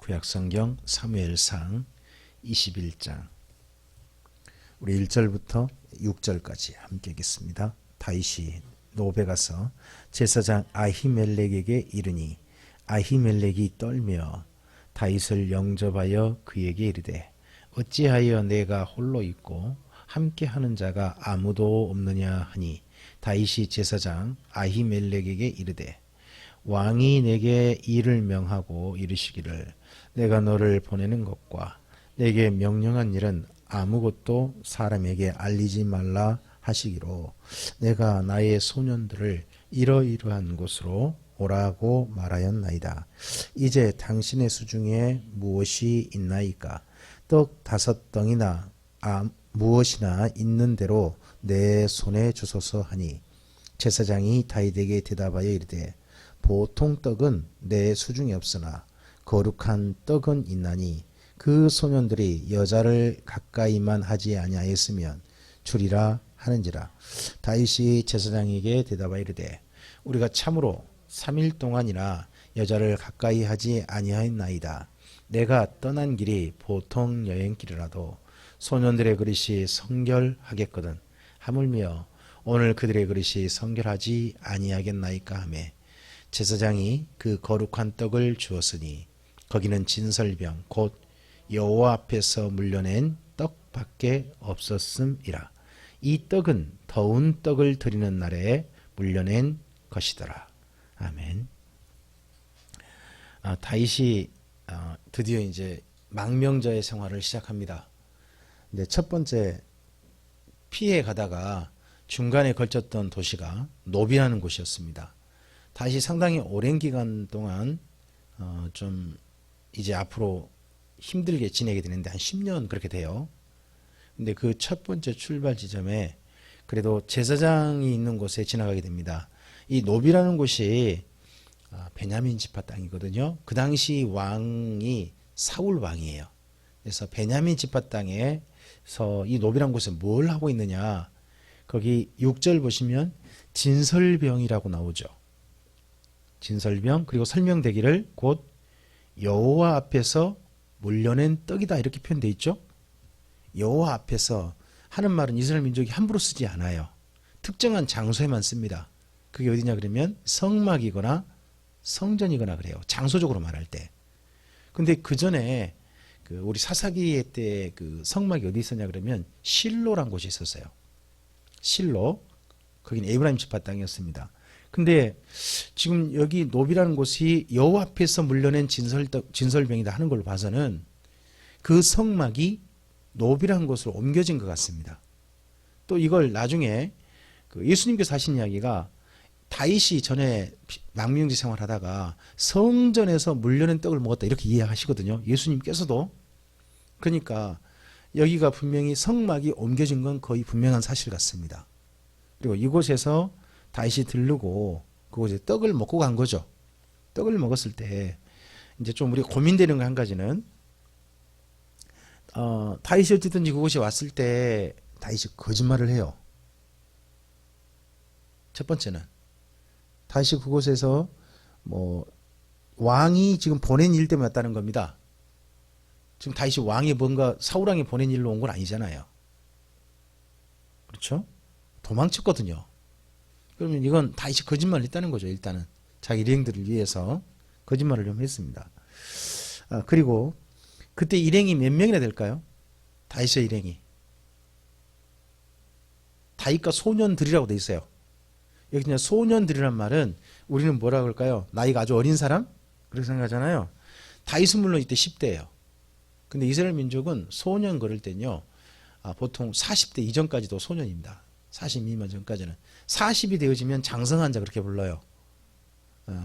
구약성경 사무엘상 21장 우리 1절부터 6절까지 함께 읽겠습니다. 다윗이 노베 가서 제사장 아히멜렉에게 이르니 아히멜렉이 떨며 다윗을 영접하여 그에게 이르되 어찌하여 내가 홀로 있고 함께하는 자가 아무도 없느냐 하니 다윗이 제사장 아히멜렉에게 이르되 왕이 내게 일을 명하고 이르시기를 내가 너를 보내는 것과 내게 명령한 일은 아무것도 사람에게 알리지 말라 하시기로 내가 나의 소년들을 이러이러한 곳으로 오라고 말하였나이다. 이제 당신의 수중에 무엇이 있나이까? 떡 5덩이나 무엇이나 있는 대로 내 손에 주소서 하니 제사장이 다윗에게 대답하여 이르되 보통 떡은 내 수중에 없으나 거룩한 떡은 있나니 그 소년들이 여자를 가까이만 하지 아니하였으면 주리라 하는지라. 다윗이 제사장에게 대답하여 이르되 우리가 참으로 3일 동안이나 여자를 가까이 하지 아니하였나이다. 내가 떠난 길이 보통 여행길이라도 소년들의 그릇이 성결하겠거든. 하물며 오늘 그들의 그릇이 성결하지 아니하겠나이까 하매 제사장이 그 거룩한 떡을 주었으니 거기는 진설병 곧 여호와 앞에서 물려낸 떡밖에 없었음이라. 이 떡은 더운 떡을 드리는 날에 물려낸 것이더라. 아멘. 다윗이 드디어 이제 망명자의 생활을 시작합니다. 근데 첫 번째 피해 가다가 중간에 걸쳤던 도시가 노비라는 곳이었습니다. 다시 상당히 오랜 기간 동안 좀 이제 앞으로 힘들게 지내게 되는데 한 10년 그렇게 돼요. 근데 그 첫 번째 출발 지점에 그래도 제사장이 있는 곳에 지나가게 됩니다. 이 노비라는 곳이 베냐민 지파 땅이거든요. 그 당시 왕이 사울 왕이에요. 그래서 베냐민 지파 땅에서 이 노비라는 곳에 뭘 하고 있느냐? 거기 6절 보시면 진설병이라고 나오죠. 진설병 그리고 설명되기를 곧 여호와 앞에서 물려낸 떡이다 이렇게 표현되어 있죠. 여호와 앞에서 하는 말은 이스라엘 민족이 함부로 쓰지 않아요. 특정한 장소에만 씁니다. 그게 어디냐 그러면 성막이거나 성전이거나 그래요. 장소적으로 말할 때. 근데 그 전에 우리 사사기 때 그 성막이 어디 있었냐 그러면 실로란 곳이 있었어요. 실로. 거기는 에브라임 지파 땅이었습니다. 근데 지금 여기 노비라는 곳이 여호와 앞에서 물려낸 진설병이다 하는 걸로 봐서는 그 성막이 노비라는 곳으로 옮겨진 것 같습니다. 또 이걸 나중에 예수님께서 하신 이야기가 다윗이 전에 망명지 생활하다가 성전에서 물려낸 떡을 먹었다 이렇게 이해하시거든요. 예수님께서도. 그러니까 여기가 분명히 성막이 옮겨진 건 거의 분명한 사실 같습니다. 그리고 이곳에서 다윗이 들르고 그곳에 떡을 먹고 간 거죠. 떡을 먹었을 때 이제 좀 우리가 고민되는 거 한 가지는 다윗이 어쨌든지 그곳에 왔을 때 다윗이 거짓말을 해요. 첫 번째는 다윗이 그곳에서 왕이 지금 보낸 일 때문에 왔다는 겁니다. 지금 다윗이 왕이 뭔가 사울 왕이 보낸 일로 온 건 아니잖아요. 그렇죠? 도망쳤거든요. 그러면 이건 다윗이 거짓말을 했다는 거죠. 일단은 자기 일행들을 위해서 거짓말을 좀 했습니다. 그리고 그때 일행이 몇 명이나 될까요? 다윗의 일행이 다윗과 소년들이라고 돼 있어요. 여기 그냥 소년들이란 말은 우리는 뭐라 그럴까요? 나이가 아주 어린 사람? 그렇게 생각하잖아요. 다윗은 물론 이때 10대예요. 근데 이스라엘 민족은 소년 그럴 땐요 보통 40대 이전까지도 소년입니다. 40 미만 전까지는 40이 되어지면 장성한 자 그렇게 불러요.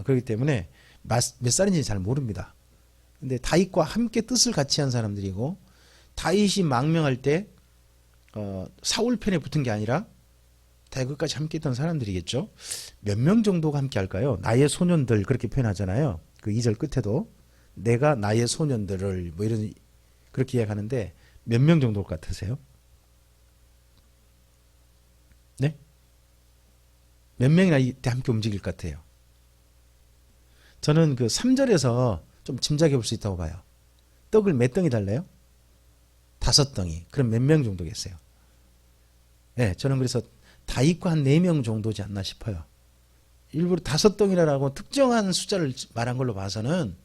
그렇기 때문에 몇 살인지 잘 모릅니다. 근데 다윗과 함께 뜻을 같이 한 사람들이고 다윗이 망명할 때 사울 편에 붙은 게 아니라 다윗까지 함께 했던 사람들이겠죠. 몇 명 정도가 함께 할까요? 나의 소년들 그렇게 표현하잖아요. 그 2절 끝에도 내가 나의 소년들을 뭐 이런 그렇게 이야기하는데 몇 명 정도 같으세요? 네? 몇 명이나 이때 함께 움직일 것 같아요? 저는 그 3절에서 좀 짐작해 볼 수 있다고 봐요. 떡을 몇 덩이 달래요? 5덩이. 그럼 몇 명 정도겠어요? 네, 저는 그래서 다윗과 한 4명 정도지 않나 싶어요. 일부러 5덩이라고 특정한 숫자를 말한 걸로 봐서는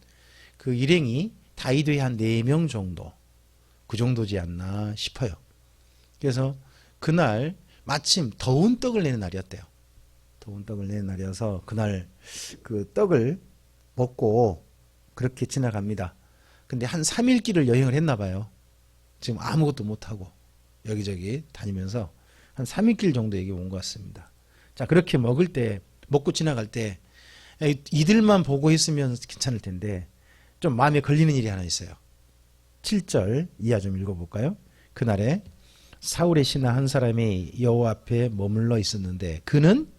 그 일행이 다윗의 한 4명 정도, 그 정도지 않나 싶어요. 그래서 그날 마침 더운 떡을 내는 날이었대요. 더운 떡을 내는 날이어서 그날 그 떡을 먹고 그렇게 지나갑니다. 근데 한 3일 길을 여행을 했나 봐요. 지금 아무것도 못하고 여기저기 다니면서 한 3일 길 정도 여기 온 것 같습니다. 자, 그렇게 먹고 지나갈 때 이들만 보고 있으면 괜찮을 텐데 좀 마음에 걸리는 일이 하나 있어요. 7절 이하 좀 읽어볼까요? 그날에 사울의 신하 한 사람이 여호와 앞에 머물러 있었는데 그는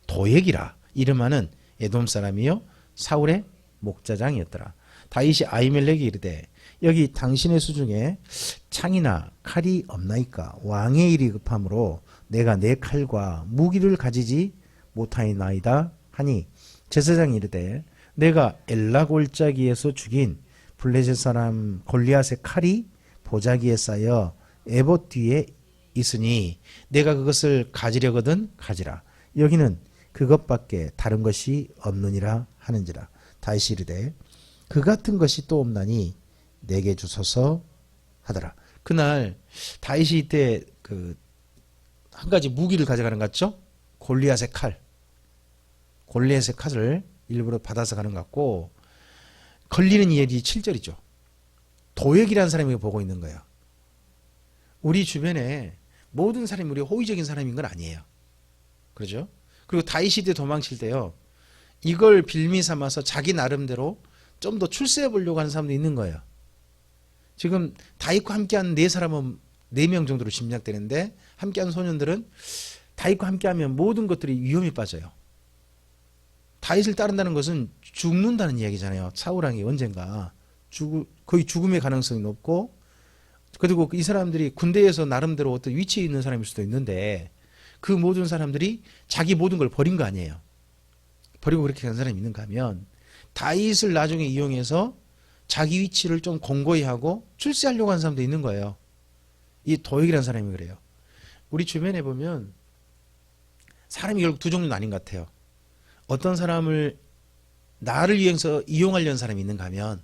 도액이라 이름하는 에돔 사람이요 사울의 목자장이었더라. 다윗이 아히멜렉이 이르되 여기 당신의 수중에 창이나 칼이 없나이까? 왕의 일이 급함으로 내가 내 칼과 무기를 가지지 못하이나이다 하니 제사장이 이르되 내가 엘라 골짜기에서 죽인 블레셋 사람 골리앗의 칼이 보자기에 쌓여 에봇 뒤에 있으니 내가 그것을 가지려거든 가지라. 여기는 그것밖에 다른 것이 없느니라 하는지라. 다윗이 이르되 그 같은 것이 또 없나니 내게 주소서 하더라. 그날 다윗이 이때 그 한 가지 무기를 가져가는 것 같죠? 골리앗의 칼. 골리앗의 칼을 일부러 받아서 가는 것 같고 걸리는 일이 7절이죠. 도액이라는 사람이 보고 있는 거예요. 우리 주변에 모든 사람이 우리 호의적인 사람인 건 아니에요. 그렇죠? 그리고 다윗이 때 도망칠 때요. 이걸 빌미 삼아서 자기 나름대로 좀 더 출세해 보려고 하는 사람도 있는 거예요. 지금 다윗과 함께한 4사람은 4명 정도로 짐작되는데 함께한 소년들은 다윗과 함께하면 모든 것들이 위험에 빠져요. 다윗을 따른다는 것은 죽는다는 이야기잖아요. 사울왕이 언젠가 거의 죽음의 가능성이 높고 그리고 이 사람들이 군대에서 나름대로 어떤 위치에 있는 사람일 수도 있는데 그 모든 사람들이 자기 모든 걸 버린 거 아니에요. 버리고 그렇게 간 사람이 있는가 하면 다윗을 나중에 이용해서 자기 위치를 좀 공고히 하고 출세하려고 하는 사람도 있는 거예요. 이 도액이라는 사람이 그래요. 우리 주변에 보면 사람이 결국 두 종류는 아닌 것 같아요. 어떤 사람을 나를 위해서 이용하려는 사람이 있는가 하면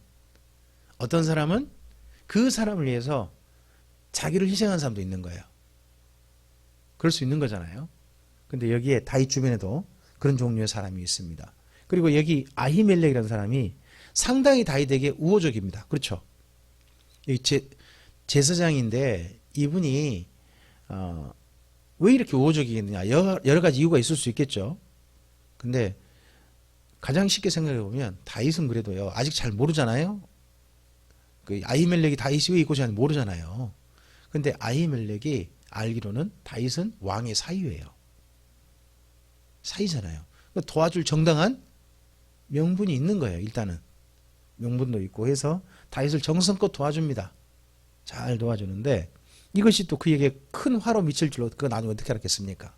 어떤 사람은 그 사람을 위해서 자기를 희생한 사람도 있는 거예요. 그럴 수 있는 거잖아요. 근데 여기에 다윗 주변에도 그런 종류의 사람이 있습니다. 그리고 여기 아히멜렉이라는 사람이 상당히 다윗에게 우호적입니다. 그렇죠? 제사장인데 이분이 왜 이렇게 우호적이겠느냐? 여러 가지 이유가 있을 수 있겠죠. 근데 가장 쉽게 생각해 보면 다윗은 그래도요 아직 잘 모르잖아요. 그 아히멜렉이 다윗이 왜 이곳에 왔는지 모르잖아요. 근데 아히멜렉이 알기로는 다윗은 왕의 사위예요. 사위잖아요. 그러니까 도와줄 정당한 명분이 있는 거예요. 일단은 명분도 있고 해서 다윗을 정성껏 도와줍니다. 잘 도와주는데 이것이 또 그에게 큰 화로 미칠 줄로 그거 나중에 어떻게 알았겠습니까?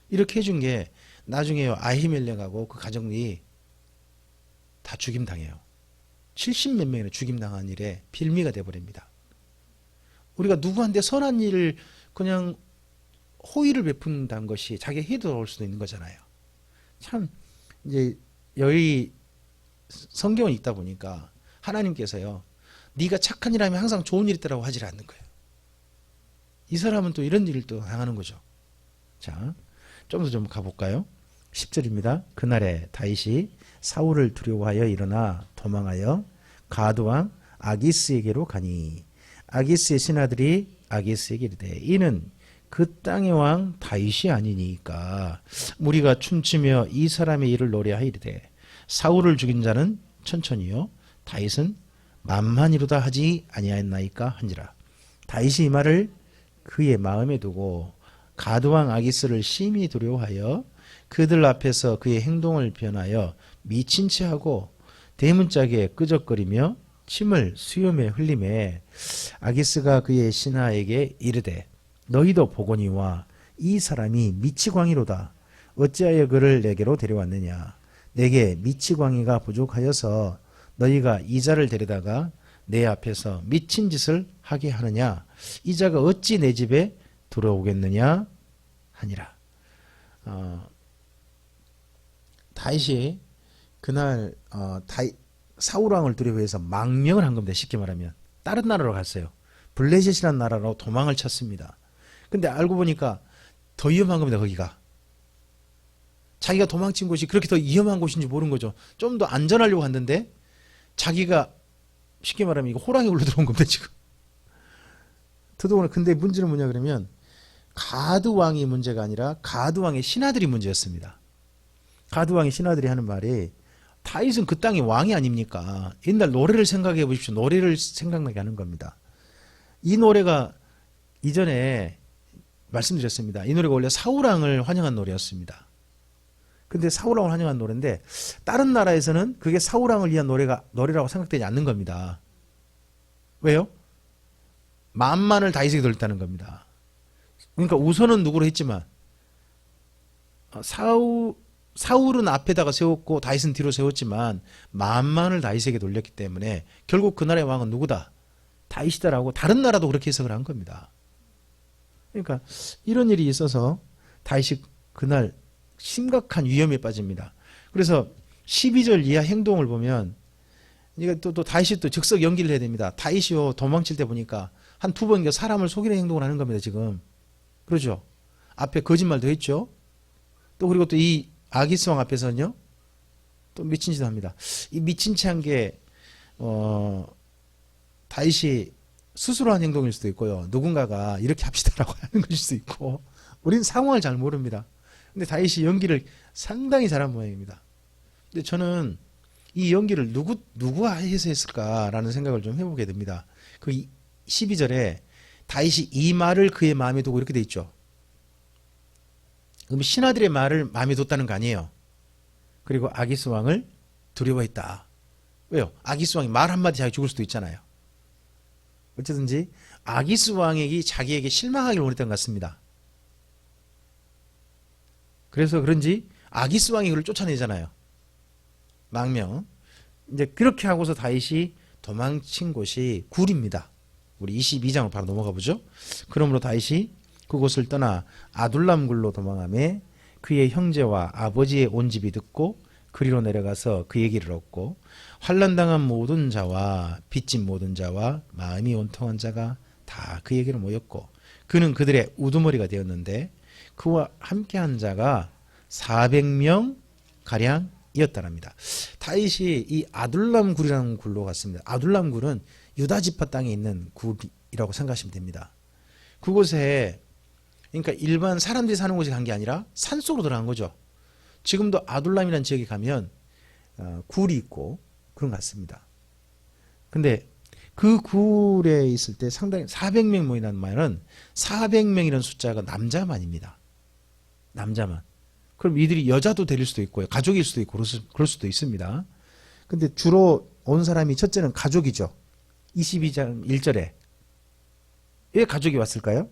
이렇게 해준 게 나중에 아히멜렉하고 그 가정이 다 죽임당해요. 70몇 명이나 죽임당한 일에 빌미가 돼버립니다. 우리가 누구한테 선한 일을 그냥 호의를 베푼다는 것이 자기가 해도 올 수도 있는 거잖아요. 참 이제 여기 성경을 읽다 보니까 하나님께서요 네가 착한 일 하면 항상 좋은 일 있다라고 하질 않는 거예요. 이 사람은 또 이런 일을 또 당하는 거죠. 자, 좀 더 좀 가볼까요? 10절입니다. 그날에 다윗이 사울을 두려워하여 일어나 도망하여 가드왕 아기스에게로 가니 아기스의 신하들이 아기스에게 이르되 이는 그 땅의 왕 다윗이 아니니까 무리가 춤추며 이 사람의 일을 노래하이르되 사울을 죽인 자는 천천히요 다윗은 만만이로다 하지 아니하였나이까 한지라. 다윗이 이 말을 그의 마음에 두고 가드왕 아기스를 심히 두려워하여 그들 앞에서 그의 행동을 변하여 미친 채 하고 대문짝에 끄적거리며 침을 수염에 흘리매 아기스가 그의 신하에게 이르되 너희도 보거니와 이 사람이 미치광이로다. 어찌하여 그를 내게로 데려왔느냐. 내게 미치광이가 부족하여서 너희가 이 자를 데려다가 내 앞에서 미친 짓을 하게 하느냐? 이 자가 어찌 내 집에 들어오겠느냐 하니라. 다윗이 그날 사울 왕을 두려워해서 망명을 한 겁니다. 쉽게 말하면 다른 나라로 갔어요. 블레셋이라는 나라로 도망을 쳤습니다. 근데 알고 보니까 더 위험한 겁니다. 거기가 자기가 도망친 곳이 그렇게 더 위험한 곳인지 모르는 거죠. 좀 더 안전하려고 했는데 자기가 쉽게 말하면 이거 호랑이 굴러 들어온 겁니다. 지금 더더구나. 근데 문제는 뭐냐 그러면 가드 왕이 문제가 아니라 가드 왕의 신하들이 문제였습니다. 가드 왕의 신하들이 하는 말이 다윗은 그 땅의 왕이 아닙니까? 옛날 노래를 생각해 보십시오. 노래를 생각나게 하는 겁니다. 이 노래가 이전에 말씀드렸습니다. 이 노래가 원래 사울왕을 환영한 노래였습니다. 근데 사울왕을 환영한 노래인데 다른 나라에서는 그게 사울왕을 위한 노래라고 생각되지 않는 겁니다. 왜요? 만만을 다윗에게 돌렸다는 겁니다. 그러니까 우선은 누구로 했지만 사울은 앞에다가 세웠고 다윗은 뒤로 세웠지만 만만을 다윗에게 돌렸기 때문에 결국 그 나라의 왕은 누구다? 다윗이다라고 다른 나라도 그렇게 해석을 한 겁니다. 그러니까 이런 일이 있어서 다윗이 그날 심각한 위험에 빠집니다. 그래서 12절 이하 행동을 보면 이게 또 다윗이 또 즉석 연기를 해야 됩니다. 다윗이요 도망칠 때 보니까 한 두 번 사람을 속이는 행동을 하는 겁니다. 지금 그렇죠. 앞에 거짓말도 했죠. 또 그리고 또 이 아기스 왕 앞에서는요 또 미친 짓을 합니다. 이 미친 짓 한 게 다윗이 스스로 한 행동일 수도 있고요. 누군가가 이렇게 합시다라고 하는 것일 수도 있고 우리는 상황을 잘 모릅니다. 근데 다윗이 연기를 상당히 잘한 모양입니다. 근데 저는 이 연기를 누구가 해서 했을까라는 생각을 좀 해보게 됩니다. 그 12절에 다윗이 이 말을 그의 마음에 두고 이렇게 돼 있죠. 그럼 신하들의 말을 마음에 뒀다는 거 아니에요. 그리고 아기스 왕을 두려워했다. 왜요? 아기스 왕이 말 한마디 자기 죽을 수도 있잖아요. 어쨌든지 아기스 왕에게 자기에게 실망하기를 원했던 것 같습니다. 그래서 그런지 아기스 왕이 그를 쫓아내잖아요. 망명. 이제 그렇게 하고서 다윗이 도망친 곳이 굴입니다. 우리 22장으로 바로 넘어가 보죠. 그러므로 다윗이 그곳을 떠나 아둘람 굴로 도망하며 그의 형제와 아버지의 온 집이 듣고 그리로 내려가서 그 얘기를 얻고 환난당한 모든 자와 빚진 모든 자와 마음이 온통한 자가 다 그 얘기로 모였고 그는 그들의 우두머리가 되었는데 그와 함께한 자가 400명 가량이었다랍니다. 다윗이 이 아둘람 굴이라는 굴로 갔습니다. 아둘람 굴은 유다 지파 땅에 있는 굴이라고 생각하시면 됩니다. 그곳에 그러니까 일반 사람들이 사는 곳에 간 게 아니라 산속으로 들어간 거죠. 지금도 아둘람이라는 지역에 가면 굴이 있고 그런 것 같습니다. 근데 그 굴에 있을 때 상당히 400명 모이라는 말은 400명이라는 숫자가 남자만입니다. 남자만. 그럼 이들이 여자도 데릴 수도 있고요. 가족일 수도 있고 그럴 수도 있습니다. 근데 주로 온 사람이 첫째는 가족이죠. 22장 1절에 왜 가족이 왔을까요?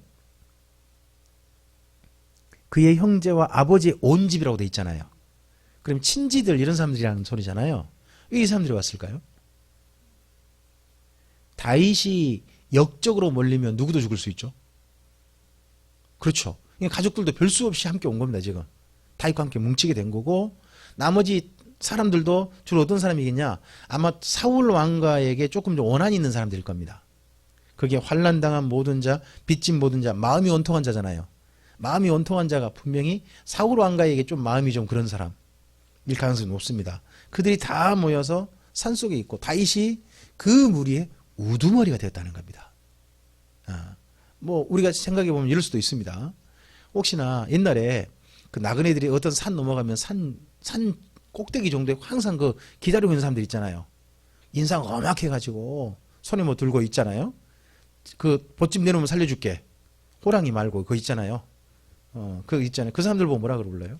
그의 형제와 아버지의 온 집이라고 돼 있잖아요. 그럼 친지들 이런 사람들이라는 소리잖아요. 왜 이 사람들이 왔을까요? 다윗이 역적으로 몰리면 누구도 죽을 수 있죠. 그렇죠. 가족들도 별 수 없이 함께 온 겁니다. 지금 다윗과 함께 뭉치게 된 거고 나머지 사람들도 주로 어떤 사람이겠냐? 아마 사울 왕가에게 조금 좀 원한이 있는 사람들일 겁니다. 그게 환난당한 모든 자, 빚진 모든 자, 마음이 온통한 자잖아요. 마음이 온통한 자가 분명히 사울 왕가에게 좀 마음이 좀 그런 사람일 가능성이 높습니다. 그들이 다 모여서 산속에 있고 다윗이 그 무리의 우두머리가 되었다는 겁니다. 뭐 우리가 생각해 보면 이럴 수도 있습니다. 혹시나 옛날에 그 나그네들이 어떤 산 넘어가면 산 꼭대기 정도에 항상 그 기다리고 있는 사람들 있잖아요. 인상 엄악해가지고 손에 뭐 들고 있잖아요. 그 보집 내놓으면 살려줄게. 호랑이 말고 그거 있잖아요. 그거 있잖아요. 그 사람들 보고 뭐라 불러요?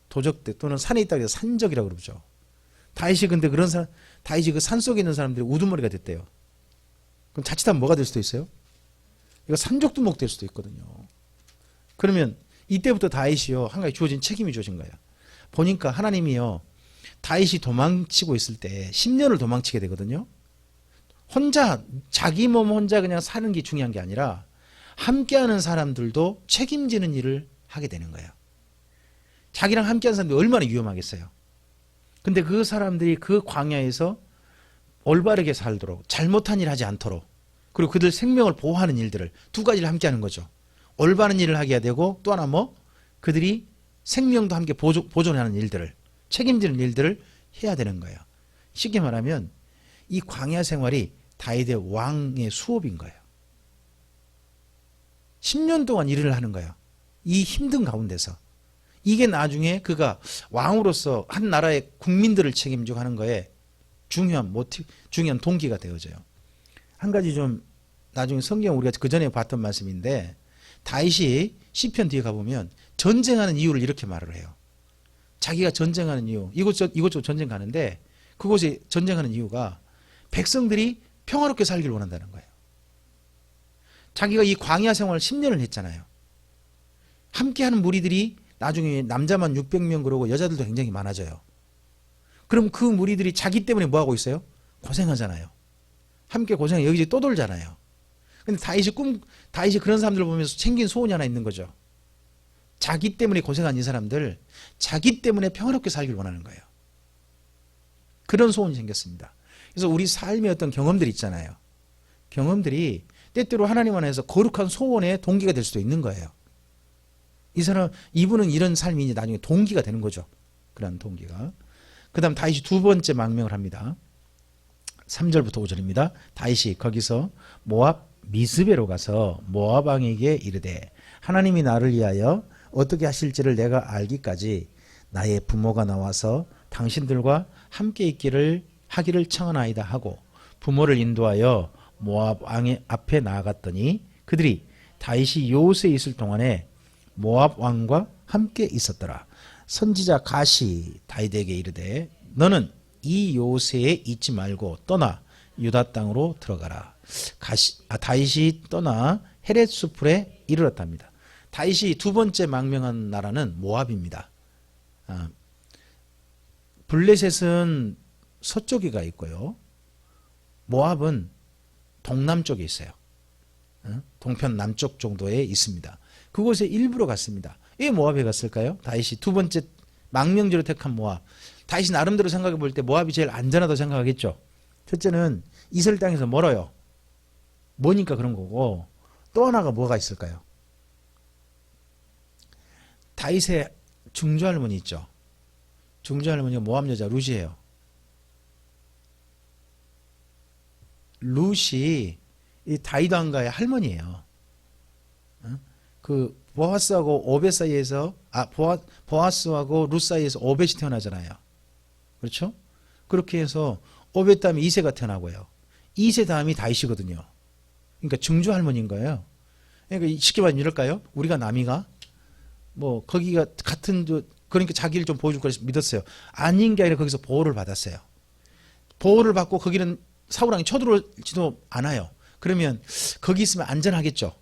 도적대 또는 산에 있다고 해서 산적이라고 그러죠. 다윗이 근데 그런 사람, 다윗이 그 산속에 있는 사람들이 우두머리가 됐대요. 그럼 자칫하면 뭐가 될 수도 있어요? 이거 산적두목 될 수도 있거든요. 그러면 이때부터 다윗이요 한 가지 주어진 책임이 주어진 거예요. 보니까 하나님이요 다윗이 도망치고 있을 때 10년을 도망치게 되거든요. 혼자 자기 몸 혼자 그냥 사는 게 중요한 게 아니라 함께하는 사람들도 책임지는 일을 하게 되는 거예요. 자기랑 함께하는 사람들이 얼마나 위험하겠어요. 근데 그 사람들이 그 광야에서 올바르게 살도록 잘못한 일 하지 않도록 그리고 그들 생명을 보호하는 일들을 두 가지를 함께 하는 거죠. 올바른 일을 하게 해야 되고 또 하나 뭐 그들이 생명도 함께 보존하는 일들을 책임지는 일들을 해야 되는 거예요. 쉽게 말하면 이 광야 생활이 다윗의 왕의 수업인 거예요. 10년 동안 일을 하는 거예요. 이 힘든 가운데서. 이게 나중에 그가 왕으로서 한 나라의 국민들을 책임지고 하는 거에 중요한 동기가 되어져요. 한 가지 좀 나중에 성경 우리가 그 전에 봤던 말씀인데 다윗이 시편 뒤에 가보면 전쟁하는 이유를 이렇게 말을 해요. 자기가 전쟁하는 이유, 이곳저곳 전쟁 가는데 그곳에 전쟁하는 이유가 백성들이 평화롭게 살기를 원한다는 거예요. 자기가 이 광야 생활을 10년을 했잖아요. 함께하는 무리들이 나중에 남자만 600명 그러고 여자들도 굉장히 많아져요. 그럼 그 무리들이 자기 때문에 뭐 하고 있어요? 고생하잖아요. 함께 고생해 여기저기 떠돌잖아요. 근데 다윗이 그런 사람들을 보면서 챙긴 소원이 하나 있는 거죠. 자기 때문에 고생한 이 사람들, 자기 때문에 평화롭게 살기를 원하는 거예요. 그런 소원이 생겼습니다. 그래서 우리 삶의 어떤 경험들이 있잖아요. 경험들이 때때로 하나님 안에서 거룩한 소원의 동기가 될 수도 있는 거예요. 이분은 이런 삶이 이제 나중에 동기가 되는 거죠. 그런 동기가. 그 다음 다윗이 두 번째 망명을 합니다. 3절부터 5절입니다. 다윗이 거기서 모압 미스베로 가서 모압 왕에게 이르되 하나님이 나를 위하여 어떻게 하실지를 내가 알기까지 나의 부모가 나와서 당신들과 함께 하기를 청하나이다 하고 부모를 인도하여 모압 왕의 앞에 나아갔더니 그들이 다윗이 요새에 있을 동안에 모압 왕과 함께 있었더라. 선지자 갓이 다윗에게 이르되 너는 이 요새에 있지 말고 떠나 유다 땅으로 들어가라. 다윗이 떠나 헤렛 수풀에 이르렀답니다. 다윗이 두 번째 망명한 나라는 모압입니다. 블레셋은 서쪽에가 있고요. 모압은 동남쪽에 있어요. 동편 남쪽 정도에 있습니다. 그곳에 일부러 갔습니다. 왜 모압에 갔을까요? 다윗이 두 번째 망명지로 택한 모압. 다윗이 나름대로 생각해 볼 때 모압이 제일 안전하다고 생각하겠죠. 첫째는 이스라엘 땅에서 멀어요. 뭐니까 그런 거고 또 하나가 뭐가 있을까요? 다윗의 증조할머니 있죠. 증조할머니가 모압 여자 룻이에요. 룻이 이 다윗 왕가의 할머니예요. 그 보아스하고 오벳 사이에서 보아스하고 룻 사이에서 오벳이 태어나잖아요. 그렇죠? 그렇게 해서 오벳 다음에 이새가 태어나고요. 이새 다음이 다윗이거든요. 그러니까 증조 할머니인 거예요. 그러니까 쉽게 말하면 이럴까요? 우리가 남이가 뭐 거기가 같은 그러니까 자기를 좀 보여줄 거라 믿었어요. 아닌 게 아니라 거기서 보호를 받았어요. 보호를 받고 거기는 사울왕이 쳐들어오지도 않아요. 그러면 거기 있으면 안전하겠죠.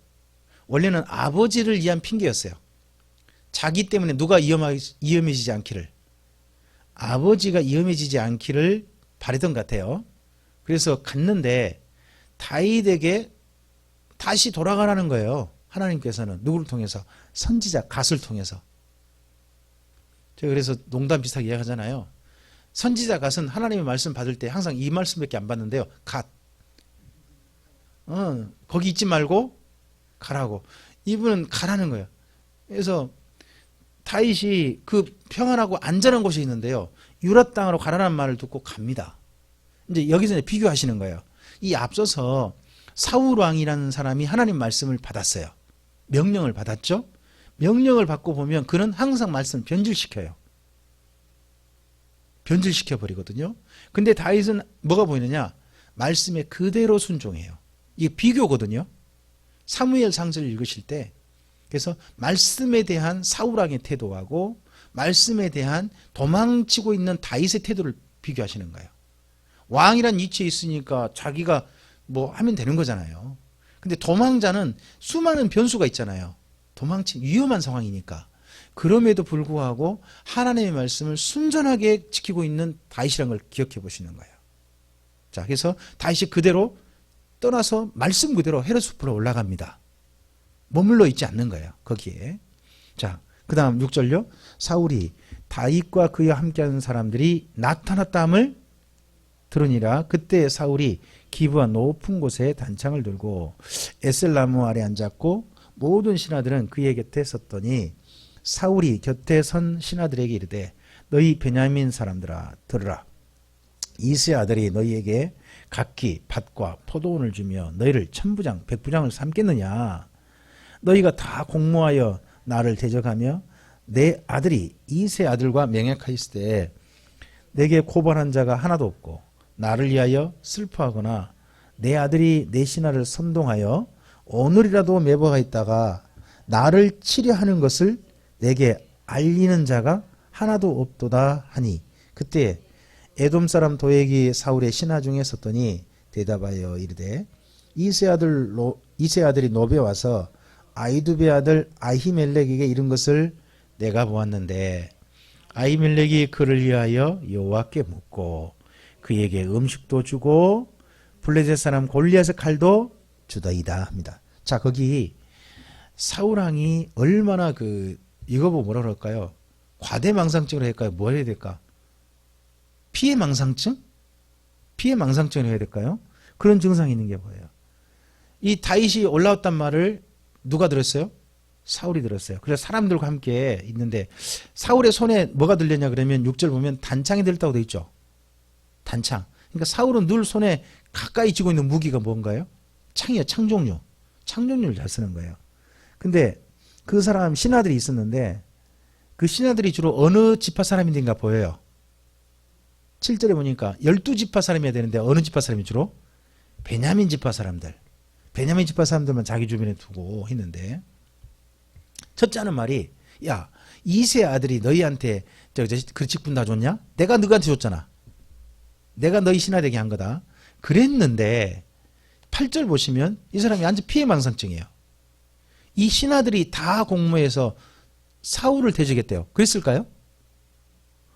원래는 아버지를 위한 핑계였어요. 자기 때문에 누가 위험해지지 않기를. 아버지가 위험해지지 않기를 바라던 것 같아요. 그래서 갔는데 다윗에게 다시 돌아가라는 거예요. 하나님께서는 누구를 통해서? 선지자 갓을 통해서. 제가 그래서 농담 비슷하게 이야기하잖아요. 선지자 갓은 하나님의 말씀 받을 때 항상 이 말씀밖에 안 받는데요. 갓. 거기 있지 말고 가라고. 이분은 가라는 거예요. 그래서 다윗이 그 평안하고 안전한 곳에 있는데요. 유다 땅으로 가라는 말을 듣고 갑니다. 이제 여기서 이제 비교하시는 거예요. 이 앞서서 사울 왕이라는 사람이 하나님 말씀을 받았어요. 명령을 받았죠. 명령을 받고 보면 그는 항상 말씀을 변질시켜요. 변질시켜 버리거든요. 근데 다윗은 뭐가 보이느냐? 말씀에 그대로 순종해요. 이게 비교거든요. 사무엘 상서를 읽으실 때 그래서 말씀에 대한 사울 왕의 태도하고 말씀에 대한 도망치고 있는 다윗의 태도를 비교하시는 거예요. 왕이란 위치에 있으니까 자기가 뭐 하면 되는 거잖아요. 근데 도망자는 수많은 변수가 있잖아요. 위험한 상황이니까. 그럼에도 불구하고 하나님의 말씀을 순전하게 지키고 있는 다윗이라는 걸 기억해 보시는 거예요. 자, 그래서 다윗이 그대로 떠나서 말씀 그대로 헤르숲으로 올라갑니다. 머물러 있지 않는 거예요. 거기에. 자, 그 다음 6절요. 사울이 다윗과 그와 함께하는 사람들이 나타났다함을 들으니라. 그때 사울이 기브와 높은 곳에 단창을 들고 에셀나무 아래 앉았고 모든 신하들은 그의 곁에 섰더니 사울이 곁에 선 신하들에게 이르되 너희 베냐민 사람들아 들으라. 이스의 아들이 너희에게 각기 밭과 포도원을 주며 너희를 천부장 백부장을 삼겠느냐. 너희가 다 공모하여 나를 대적하며 내 아들이 이세 아들과 명약하였을 때 내게 고발한 자가 하나도 없고 나를 위하여 슬퍼하거나 내 아들이 내 신하를 선동하여 오늘이라도 매버가 있다가 나를 치려하는 것을 내게 알리는 자가 하나도 없도다 하니 그때 에돔 사람 도액이 사울의 신하 중에 섰더니 대답하여 이르되 이세 아들이 노베 와서 아이두베 아들 아히멜렉에게 이른 것을 내가 보았는데 아히멜렉이 그를 위하여 여호와께 묻고 그에게 음식도 주고 블레셋 사람 골리앗의 칼도 주더이다 합니다. 자, 거기 사울왕이 얼마나 이거 보고 뭐라 그럴까요? 과대망상증을 할까요? 뭐 해야 될까? 피해망상증? 피해망상증을 해야 될까요? 그런 증상이 있는 게 뭐예요? 이 다윗이 올라왔단 말을 누가 들었어요? 사울이 들었어요. 그래서 사람들과 함께 있는데 사울의 손에 뭐가 들렸냐 그러면 6절 보면 단창이 들렸다고 되어 있죠. 단창. 그러니까 사울은 늘 손에 가까이 쥐고 있는 무기가 뭔가요? 창이요. 창종류. 창종류를 잘 쓰는 거예요. 근데 그 사람 신하들이 있었는데 그 신하들이 주로 어느 지파 사람인가 보여요. 7절에 보니까 12지파 사람이어야 되는데 어느 지파 사람이 주로? 베냐민 지파 사람들. 베냐민 지파 사람들만 자기 주변에 두고 있는데 첫째 하는 말이 야 이세 아들이 너희한테 그 직분 다 줬냐? 내가 너희한테 줬잖아. 내가 너희 신하 되게 한 거다. 그랬는데 8절 보시면 이 사람이 완전 피해망상증이에요. 이 신하들이 다 공모해서 사울을 대적했대요. 그랬을까요?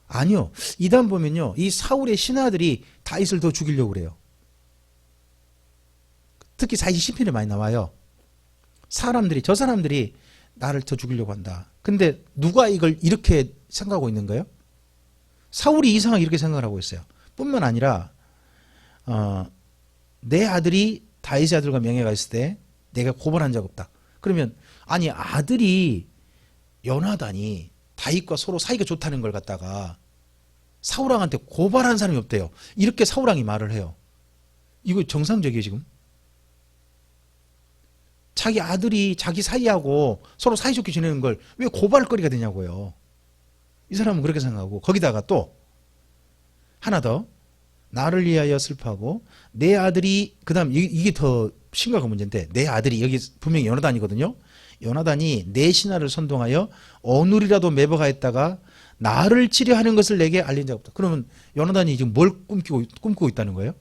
아니요. 이단 보면요. 이 사울의 신하들이 다윗을 더 죽이려고 그래요. 특히 40편에 많이 나와요. 저 사람들이 나를 더 죽이려고 한다. 근데 누가 이걸 이렇게 생각하고 있는 거예요? 사울이 이상하게 이렇게 생각을 하고 있어요. 뿐만 아니라 내 아들이 다윗의 아들과 명예가 있을 때 내가 고발한 적 없다. 그러면 아니 아들이 요나단이 다윗과 서로 사이가 좋다는 걸 갖다가 사울왕한테 고발한 사람이 없대요. 이렇게 사울왕이 말을 해요. 이거 정상적이에요 지금? 자기 아들이 자기 사이하고 서로 사이좋게 지내는 걸 왜 고발거리가 되냐고요. 이 사람은 그렇게 생각하고 거기다가 또 하나 더 나를 위하여 슬퍼하고 내 아들이 그 다음 이게 더 심각한 문제인데 내 아들이 여기 분명히 요나단이거든요. 요나단이 내 신하를 선동하여 오늘이라도 매버가 있다가 나를 치려하는 것을 내게 알린 적 없다. 그러면 요나단이 지금 뭘 꿈꾸고 있다는 거예요?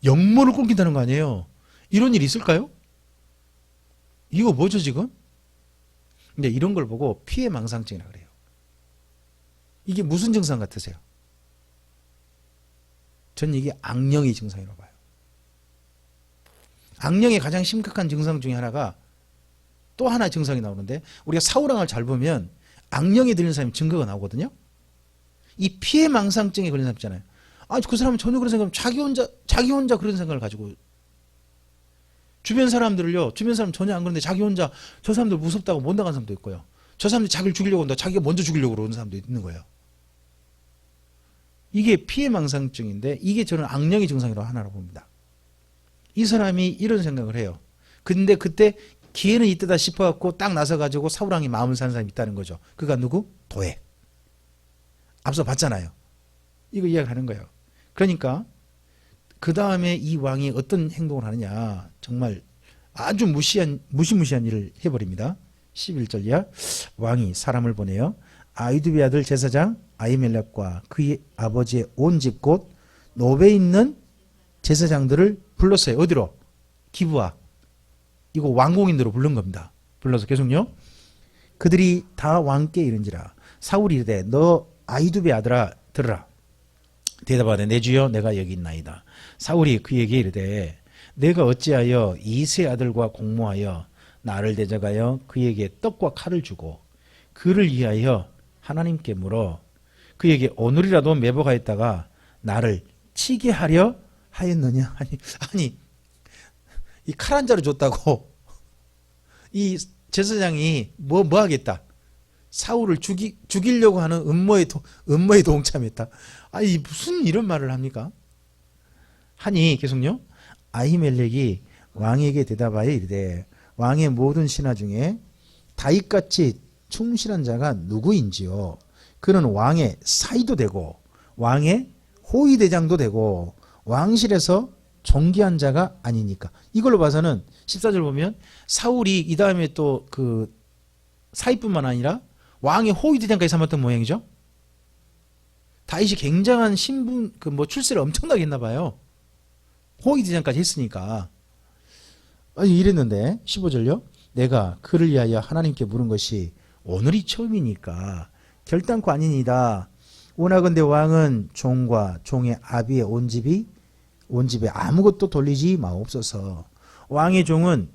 영모를 꿈낀다는 거 아니에요. 이런 일이 있을까요? 이거 뭐죠 지금? 근데 이런 걸 보고 피해망상증이라고 그래요. 이게 무슨 증상 같으세요? 전 이게 악령의 증상이라고 봐요. 악령의 가장 심각한 증상 중에 하나가 또 하나 증상이 나오는데 우리가 사울왕을 잘 보면 악령에 들린 사람이 증거가 나오거든요. 이 피해망상증에 걸린 사람 있잖아요. 아, 그 사람은 전혀 그런 생각, 자기 혼자 그런 생각을 가지고 주변 사람 전혀 안 그런데 자기 혼자 저 사람들 무섭다고 못 나간 사람도 있고요. 저 사람들이 자기를 죽이려고 한다. 자기가 먼저 죽이려고 그러는 사람도 있는 거예요. 이게 피해망상증인데 이게 저는 악령의 증상이라고 하나로 봅니다. 이 사람이 이런 생각을 해요. 근데 그때 기회는 이때다 싶어갖고 딱 나서가지고 사울왕이 마음을 사는 사람이 있다는 거죠. 그가 누구? 도액. 앞서 봤잖아요. 이거 이야기하는 거예요. 그러니까 그 다음에 이 왕이 어떤 행동을 하느냐. 정말 아주 무시무시한 일을 해버립니다. 11절 이하 왕이 사람을 보내요. 아이두베 아들 제사장 아히멜렉과 그의 아버지의 온 집 곧 노베에 있는 제사장들을 불렀어요. 어디로? 기브아. 이거 왕공인으로 부른 겁니다. 불러서 계속요. 그들이 다 왕께 이른지라 사울이 이르되 너 아히두베 아들아 들으라. 대답하되 내 주여 내가 여기 있나이다. 사울이 그에게 이르되 내가 어찌하여 이 세 아들과 공모하여 나를 대적하여 그에게 떡과 칼을 주고 그를 위하여 하나님께 물어 그에게 오늘이라도 매복하였다가 나를 치게 하려 하였느냐. 아니 이 칼 한 자루 줬다고 이 제사장이 뭐 하겠다. 사울을 죽이려고 하는 음모에 동참했다. 아니 무슨 이런 말을 합니까? 하니 계속요. 아히멜렉이 왕에게 대답하여 이르되 왕의 모든 신하 중에 다윗같이 충실한 자가 누구인지요? 그는 왕의 사이도 되고 왕의 호위대장도 되고 왕실에서 존귀한 자가 아니니까. 이걸로 봐서는 14절 보면 사울이 이 다음에 또 그 사위뿐만 아니라 왕의 호위대장까지 삼았던 모양이죠. 다윗이 굉장한 신분 출세를 엄청나게 했나 봐요. 호위대장까지 했으니까. 아니 이랬는데 15절요. 내가 그를 위하여 하나님께 물은 것이 오늘이 처음이니까 결단코 아니니다. 원하건대 왕은 종과 종의 아비의 온 집에 아무것도 돌리지 마옵소서. 왕의 종은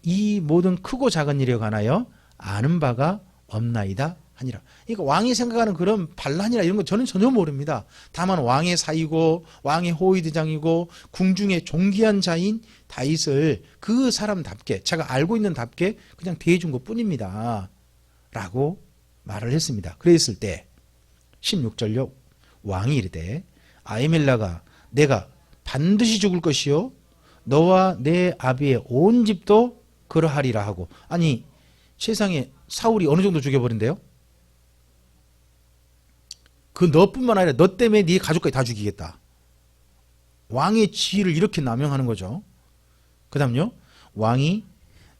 이 모든 크고 작은 일에 관하여 아는 바가 없나이다 하니라. 그러니까 왕이 생각하는 그런 반란이나 이런 거 저는 전혀 모릅니다. 다만 왕의 사이고 왕의 호위대장이고 궁중의 존귀한 자인 다윗을 그 사람답게 제가 알고 있는 답게 그냥 대해준 것 뿐입니다 라고 말을 했습니다. 그랬을 때 16절요. 왕이 이르되 아히멜렉아 내가 반드시 죽을 것이요 너와 내 아비의 온 집도 그러하리라 하고. 아니 세상에 사울이 어느 정도 죽여버린대요? 그 너뿐만 아니라 너 때문에 네 가족까지 다 죽이겠다. 왕의 지위를 이렇게 남용하는 거죠. 그 다음요. 왕이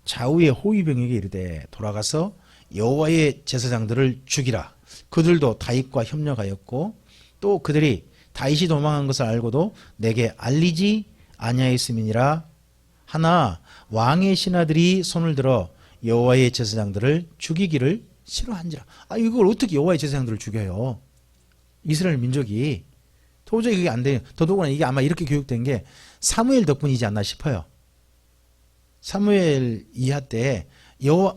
좌우의 호위병에게 이르되 돌아가서 여호와의 제사장들을 죽이라. 그들도 다윗과 협력하였고 또 그들이 다윗이 도망한 것을 알고도 내게 알리지 아니하였음이니라 하나 왕의 신하들이 손을 들어 여호와의 제사장들을 죽이기를 싫어한지라. 이걸 어떻게 여호와의 제사장들을 죽여요? 이스라엘 민족이 도저히 그게 안 돼요. 더더구나 이게 아마 이렇게 교육된 게 사무엘 덕분이지 않나 싶어요. 사무엘 이하 때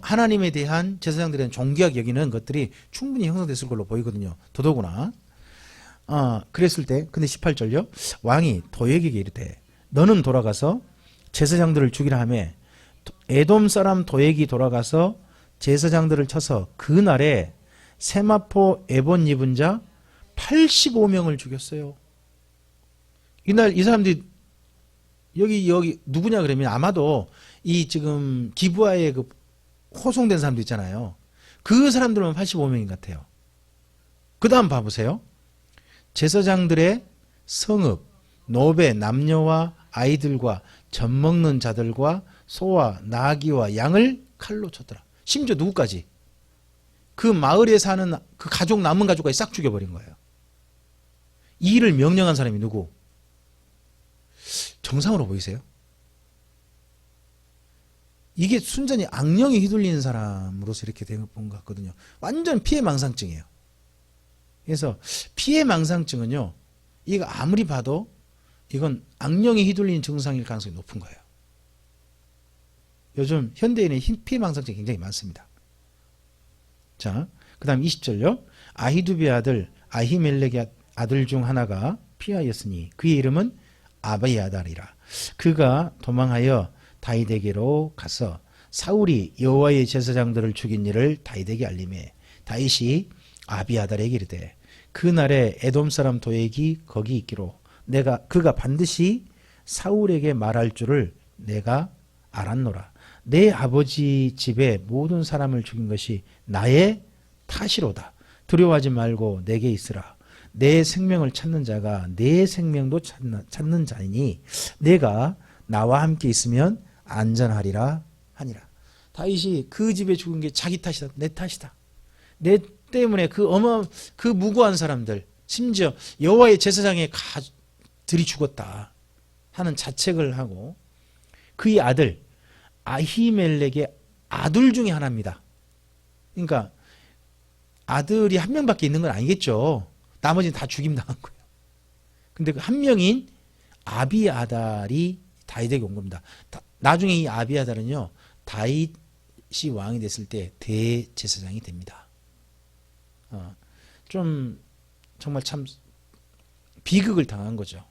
하나님에 대한 제사장들에 대한 존귀하게 여기는 것들이 충분히 형성됐을 걸로 보이거든요. 더더구나. 그랬을 때 근데 18절요. 왕이 도액에게 이르되 너는 돌아가서 제사장들을 죽이라 하며 에돔 사람 도액이 돌아가서 제사장들을 쳐서 그날에 세마포 에본 입은 자 85명을 죽였어요. 이날 이 사람들이 여기 누구냐 그러면 아마도 이 지금 기브아에 그 호송된 사람도 있잖아요. 그 사람들은 85명인 것 같아요. 그 다음 봐보세요. 제사장들의 성읍, 노베, 남녀와 아이들과 젖 먹는 자들과 소와 나귀와 양을 칼로 쳤더라. 심지어 누구까지? 그 마을에 사는 그 가족 남은 가족까지 싹 죽여버린 거예요. 이 일을 명령한 사람이 누구? 정상으로 보이세요? 이게 순전히 악령이 휘둘리는 사람으로서 이렇게 된 것 같거든요. 완전 피해망상증이에요. 그래서 피해망상증은요, 이거 아무리 봐도 이건 악령이 휘둘리는 증상일 가능성이 높은 거예요. 요즘 현대인의 피해망상증이 굉장히 많습니다. 자, 그 다음 20절요. 아히두비의 아들 아히멜렉의 아들 중 하나가 피하였으니 그의 이름은 아비아달이라. 그가 도망하여 다윗에게로 가서 사울이 여호와의 제사장들을 죽인 일을 다윗에게 알림해 다윗이 아비아달에게 이르되 그날에 에돔 사람 도액이 거기 있기로 그가 반드시 사울에게 말할 줄을 내가 알았노라. 내 아버지 집의 모든 사람을 죽인 것이 나의 탓이로다. 두려워하지 말고 내게 있으라. 내 생명을 찾는 자가 내 생명도 찾는 자이니 내가 나와 함께 있으면 안전하리라 하니라. 다윗이 그 집에 죽은 게 자기 탓이다. 내 탓이다. 내 때문에 그 무고한 사람들, 심지어 여호와의 제사장의 가들이 죽었다 하는 자책을 하고 그의 아들 아히멜렉의 아들 중에 하나입니다. 그러니까 아들이 한 명밖에 있는 건 아니겠죠. 나머지는 다 죽임 당한 거예요. 근데 그 한 명인 아비아달이 다윗에게 온 겁니다. 나중에 이 아비아달은요, 다윗이 왕이 됐을 때 대제사장이 됩니다. 좀 정말 참 비극을 당한 거죠.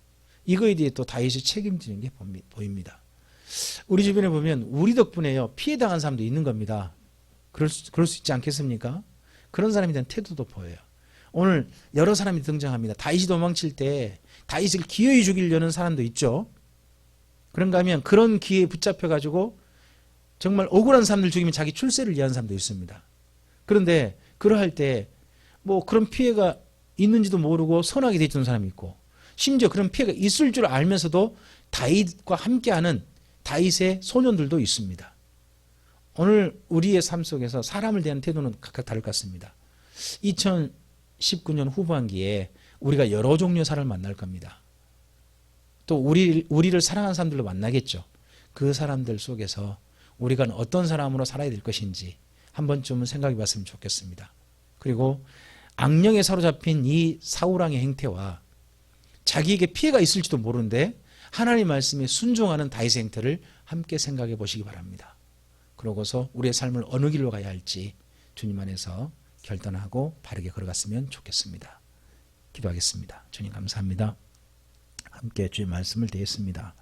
이거에 대해 또 다윗이 책임지는 게 보입니다. 우리 주변에 보면 우리 덕분에요, 피해 당한 사람도 있는 겁니다. 그럴 수 있지 않겠습니까? 그런 사람에 대한 태도도 보여요. 오늘 여러 사람이 등장합니다. 다윗이 도망칠 때 다윗을 기어이 죽이려는 사람도 있죠. 그런가 하면 그런 기회에 붙잡혀가지고 정말 억울한 사람들 죽이면 자기 출세를 위한 사람도 있습니다. 그런데 그러할 때 뭐 그런 피해가 있는지도 모르고 선하게 대해주는 사람이 있고, 심지어 그런 피해가 있을 줄 알면서도 다윗과 함께하는 다윗의 소년들도 있습니다. 오늘 우리의 삶 속에서 사람을 대한 태도는 각각 다를 것 같습니다. 2019년 후반기에 우리가 여러 종류의 사람을 만날 겁니다. 또 우리를 사랑하는 사람들로 만나겠죠. 그 사람들 속에서 우리가 어떤 사람으로 살아야 될 것인지 한 번쯤은 생각해 봤으면 좋겠습니다. 그리고 악령에 사로잡힌 이 사울왕의 행태와 자기에게 피해가 있을지도 모르는데 하나님 말씀에 순종하는 다윗의 행태를 함께 생각해 보시기 바랍니다. 그러고서 우리의 삶을 어느 길로 가야 할지 주님 안에서 결단하고 바르게 걸어갔으면 좋겠습니다. 기도하겠습니다. 주님 감사합니다. 함께 주의 말씀을 드리겠습니다.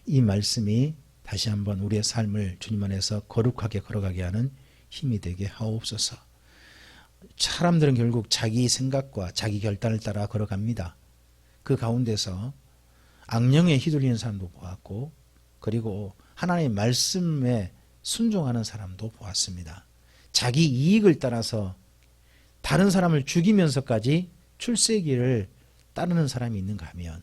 이 말씀이 다시 한번 우리의 삶을 주님 안에서 거룩하게 걸어가게 하는 힘이 되게 하옵소서. 사람들은 결국 자기 생각과 자기 결단을 따라 걸어갑니다. 그 가운데서 악령에 휘둘리는 사람도 보았고, 그리고 하나님의 말씀에 순종하는 사람도 보았습니다. 자기 이익을 따라서 다른 사람을 죽이면서까지 출세기를 따르는 사람이 있는가 하면,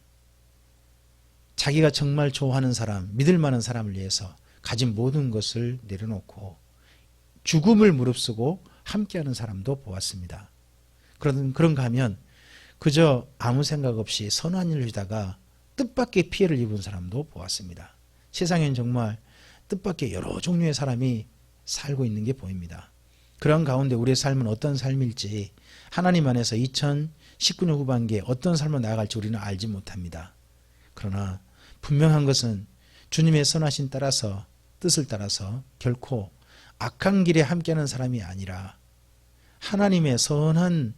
자기가 정말 좋아하는 사람, 믿을 만한 사람을 위해서 가진 모든 것을 내려놓고 죽음을 무릅쓰고 함께하는 사람도 보았습니다. 그런가 하면 그저 아무 생각 없이 선한 일을 하다가 뜻밖의 피해를 입은 사람도 보았습니다. 세상엔 정말 뜻밖의 여러 종류의 사람이 살고 있는 게 보입니다. 그런 가운데 우리의 삶은 어떤 삶일지, 하나님 안에서 2019년 후반기에 어떤 삶을 나아갈지 우리는 알지 못합니다. 그러나 분명한 것은 주님의 선하신 따라서, 뜻을 따라서 결코 악한 길에 함께하는 사람이 아니라 하나님의 선한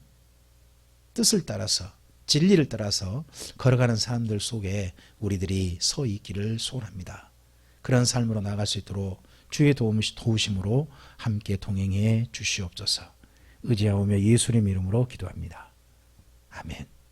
뜻을 따라서, 진리를 따라서 걸어가는 사람들 속에 우리들이 서 있기를 소원합니다. 그런 삶으로 나아갈 수 있도록 주의 도우심으로 함께 동행해 주시옵소서. 의지하오며 예수님의 이름으로 기도합니다. 아멘.